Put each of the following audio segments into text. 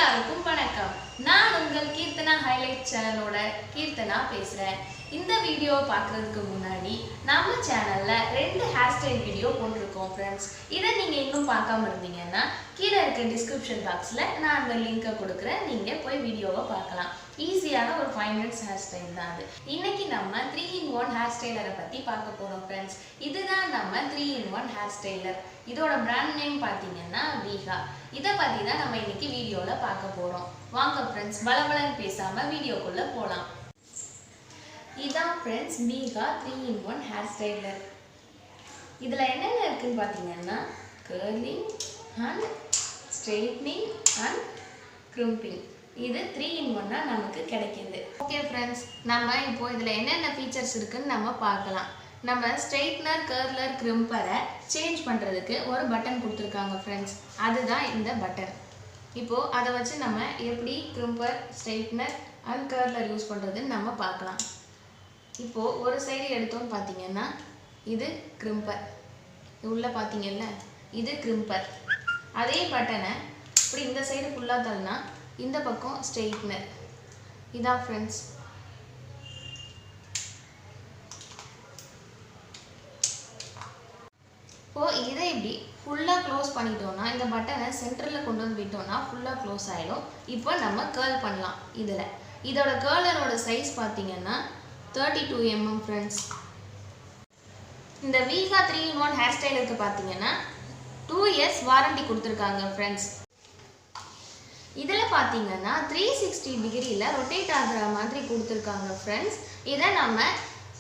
எல்லாருக்கும் வணக்கம். நான் உங்கள் கீர்த்தனா ஹைலைட் சேனலோட கீர்த்தனா பேசுறேன். இந்த வீடியோ பார்க்கறதுக்கு முன்னாடி நம்ம சேனல்ல 2 ஹேர் ஸ்டைல் வீடியோ போட்டிருக்கோம் ஃப்ரெண்ட்ஸ். இதை நீங்க இன்னும் பார்க்காம இருந்தீங்கன்னா கீழே இருக்க டிஸ்கிரிப்ஷன் பாக்ஸ்ல நான் அந்த லிங்கை கொடுக்குறேன். நீங்க போய் வீடியோவை பார்க்கலாம். ஈஸியான ஒரு 5 minutes ஹேர் ஸ்டைல் தான் அது. இன்னைக்கு நம்ம 3-in-1 ஹேர் ஸ்டைலரை பத்தி பார்க்க போறோம் ஃப்ரெண்ட்ஸ். இதுதான் நம்ம 3-in-1 ஹேர் ஸ்டைலர். இதோட பிராண்ட் நேம் பார்த்தீங்கன்னா வீகா. இதை பத்தி தான் நம்ம இன்னைக்கு வீடியோல பார்க்க போறோம். வாங்க ஃப்ரெண்ட்ஸ், பலபலன்னு பேசாம வீடியோக்குள்ள போலாம். இதான் friends Vega 3-in-1 hair styler. இதுல என்னென்ன இருக்குன்னு பார்த்தீங்கன்னா curling and straightening and crimping. இது 3-in-1 நமக்கு கிடைக்குது. ஓகே ஃப்ரெண்ட்ஸ், நம்ம இப்போ இதுல என்னென்ன ஃபீச்சர்ஸ் இருக்குன்னு நம்ம பார்க்கலாம். நம்ம ஸ்ட்ரெயிட்னர், கர்லர், கிரிம்பரை சேஞ்ச் பண்ணுறதுக்கு ஒரு பட்டன் கொடுத்துருக்காங்க ஃப்ரெண்ட்ஸ். அதுதான் இந்த பட்டன். இப்போது அதை வச்சு நம்ம எப்படி crimper, straightener and curler use பண்ணுறதுன்னு நம்ம பார்க்கலாம். இப்போது ஒரு சைடு எடுத்தோன்னு பார்த்தீங்கன்னா இது கிரிம்பர், உள்ளே பார்த்தீங்கல்ல இது கிரிம்பர். அதே பட்டனை இப்படி இந்த சைடு ஃபுல்லாக தள்ளினா இந்த பக்கம் ஸ்ட்ரெயிட்னர். இதான் ஃப்ரெண்ட்ஸ். இப்போது இதை இப்படி ஃபுல்லாக க்ளோஸ் பண்ணிட்டோம்னா, இந்த பட்டனை சென்டரில் கொண்டு வந்து விட்டோம்னா ஃபுல்லாக க்ளோஸ் ஆகிடும். இப்போ நம்ம கேர்ள் பண்ணலாம். இதோட கேர்லரோட சைஸ் பார்த்தீங்கன்னா 32 mm ஃப்ரெண்ட்ஸ். இந்த வீகா 3-in-1 ஹேர் ஸ்டைலுக்கு பார்த்தீங்கன்னா 2 years வாரண்டி கொடுத்துருக்காங்க ஃப்ரெண்ட்ஸ். இதில் பார்த்தீங்கன்னா 360 டிகிரியில் ரொட்டேட் ஆகிற மாதிரி கொடுத்துருக்காங்க ஃப்ரெண்ட்ஸ். இதை நம்ம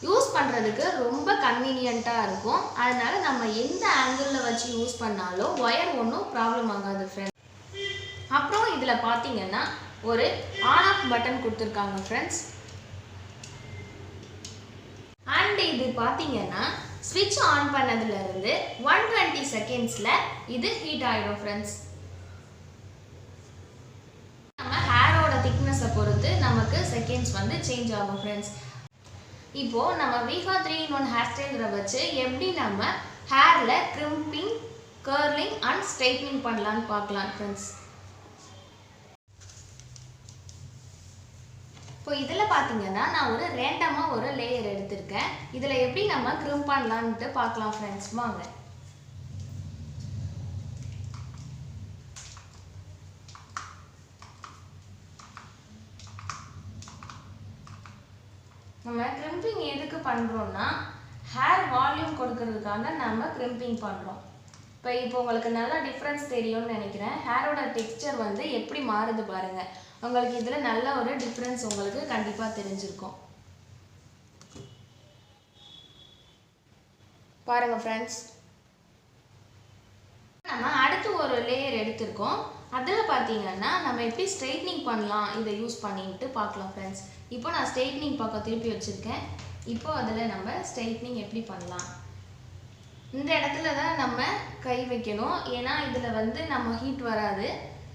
யூஸ் பண்ணுறதுக்கு ரொம்ப கன்வீனியண்ட்டாக இருக்கும். அதனால் நம்ம எந்த ஆங்கிளில் வச்சு யூஸ் பண்ணாலும் ஒயர் ஒன்றும் ப்ராப்ளம் ஆகாது ஃப்ரெண்ட்ஸ். அப்புறம் இதில் பார்த்தீங்கன்னா ஒரு ஆன் ஆஃப் பட்டன் கொடுத்துருக்காங்க ஃப்ரெண்ட்ஸ். அண்ட் இது பார்த்தீங்கன்னா ஸ்விட்ச் ஆன் பண்ணதுலேருந்து 120 செகண்ட்ஸில் இது ஹீட் ஆகிடும் ஃப்ரெண்ட்ஸ். நம்ம ஹேரோட திக்னஸை பொறுத்து நமக்கு செகண்ட்ஸ் வந்து சேஞ்ச் ஆகும் ஃப்ரெண்ட்ஸ். இப்போது நம்ம வீகா 3-in-1 ஹேர் ஸ்டைலரை வச்சு எப்படி நம்ம ஹேரில் கிரிம்பிங், கர்லிங் அண்ட் ஸ்ட்ரைட்னிங் பண்ணலான்னு பார்க்கலாம் ஃப்ரெண்ட்ஸ். இப்போ இதில் பார்த்தீங்கன்னா நான் ஒரு ரேண்டமாக ஒரு லேயர் எடுத்திருக்கேன். இதில் எப்படி நம்ம கிரிம்ப் பண்ணலான்ட்டு பார்க்கலாம் ஃப்ரெண்ட்ஸ். வாங்க. நம்ம கிரிம்பிங் எதுக்கு பண்ணுறோம்னா ஹேர் வால்யூம் கொடுக்கறதுக்காக நம்ம கிரிம்பிங் பண்ணுறோம். இப்போ உங்களுக்கு நல்லா டிஃப்ரென்ஸ் தெரியும்னு நினைக்கிறேன். ஹேரோட டெக்ஸ்சர் வந்து எப்படி மாறுது பாருங்கள். உங்களுக்கு இதில் நல்ல ஒரு டிஃப்ரென்ஸ் உங்களுக்கு கண்டிப்பாக தெரிஞ்சிருக்கும். பாருங்கள் ஃப்ரெண்ட்ஸ், நம்ம அடுத்து ஒரு லேயர் எடுத்திருக்கோம். அதில் பார்த்தீங்கன்னா நம்ம எப்படி ஸ்ட்ரைட்னிங் பண்ணலாம் இதை யூஸ் பண்ணிட்டு பார்க்கலாம் ஃப்ரெண்ட்ஸ். இப்போ நான் ஸ்ட்ரைட்னிங் பக்கம் திருப்பி வச்சுருக்கேன். இப்போ அதில் நம்ம ஸ்ட்ரைட்னிங் எப்படி பண்ணலாம், இந்த இடத்துல தான் நம்ம கை வைக்கணும். ஏன்னா இதில் வந்து நம்ம ஹீட் வராது,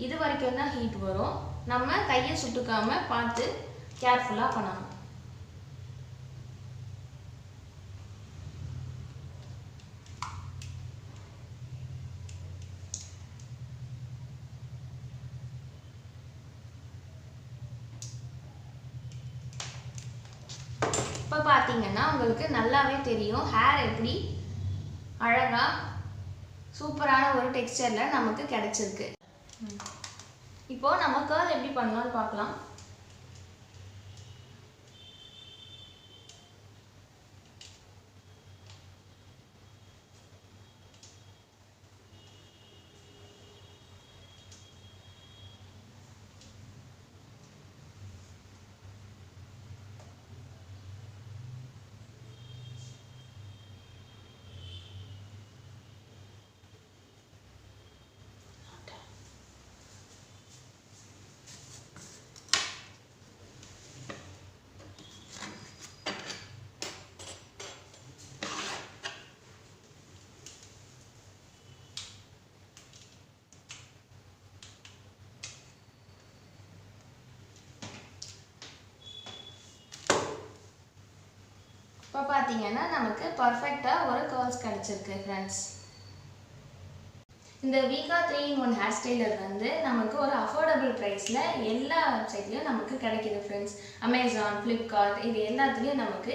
இது வரைக்கும் தான் ஹீட் வரும். நம்ம கையை சுட்டுக்காம பார்த்து கேர்ஃபுல்லாக பண்ணணும். இப்போ பார்த்தீங்கன்னா உங்களுக்கு நல்லாவே தெரியும் ஹேர் எப்படி அழகாக சூப்பரான ஒரு டெக்ஸ்சரில் நமக்கு கிடைச்சிருக்கு. இப்போது நம்ம கேர்ள் எப்படி பண்ணலாம்னு பார்க்கலாம். இப்போ பார்த்தீங்கன்னா நமக்கு பர்ஃபெக்டாக ஒரு கர்ல்ஸ் கிடச்சிருக்கு ஃப்ரெண்ட்ஸ். இந்த வீகா 3-in-1 ஹேர் ஸ்டைலர் வந்து நமக்கு ஒரு அஃபோர்டபுள் ப்ரைஸில் எல்லா வெப்சைட்லையும் நமக்கு கிடைக்கிது ஃப்ரெண்ட்ஸ். அமேசான், ஃப்ளிப்கார்ட் இது எல்லாத்துலேயும் நமக்கு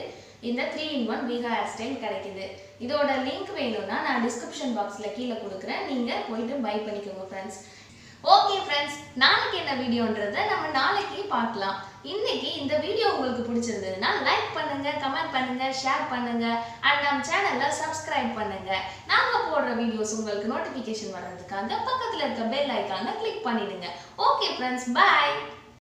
இந்த 3-in-1 வீகா ஹேர் ஸ்டைல் கிடைக்கிது. இதோட லிங்க் வேணும்னா நான் டிஸ்கிரிப்ஷன் பாக்ஸில் கீழே கொடுக்குறேன், நீங்கள் போயிட்டு பை பண்ணிக்கோங்க ஃப்ரெண்ட்ஸ். ஓகே ஃப்ரெண்ட்ஸ், நாளைக்கு என்ன வீடியோன்றதை நம்ம நாளைக்கு பார்க்கலாம். இன்னைக்கு இந்த வீடியோ உங்களுக்கு பிடிச்சிருந்ததுன்னா லைக் பண்ணுங்க, கமெண்ட் பண்ணுங்க, ஷேர் பண்ணுங்க அண்ட் நம்ம சேனலை சப்ஸ்கிரைப் பண்ணுங்க. நாங்கள் போடுற வீடியோஸ் உங்களுக்கு நோட்டிஃபிகேஷன் வர்றதுக்காக பக்கத்தில் இருக்க பெல் ஐக்கானை கிளிக் பண்ணிடுங்க. ஓகே ஃப்ரெண்ட்ஸ், பாய்.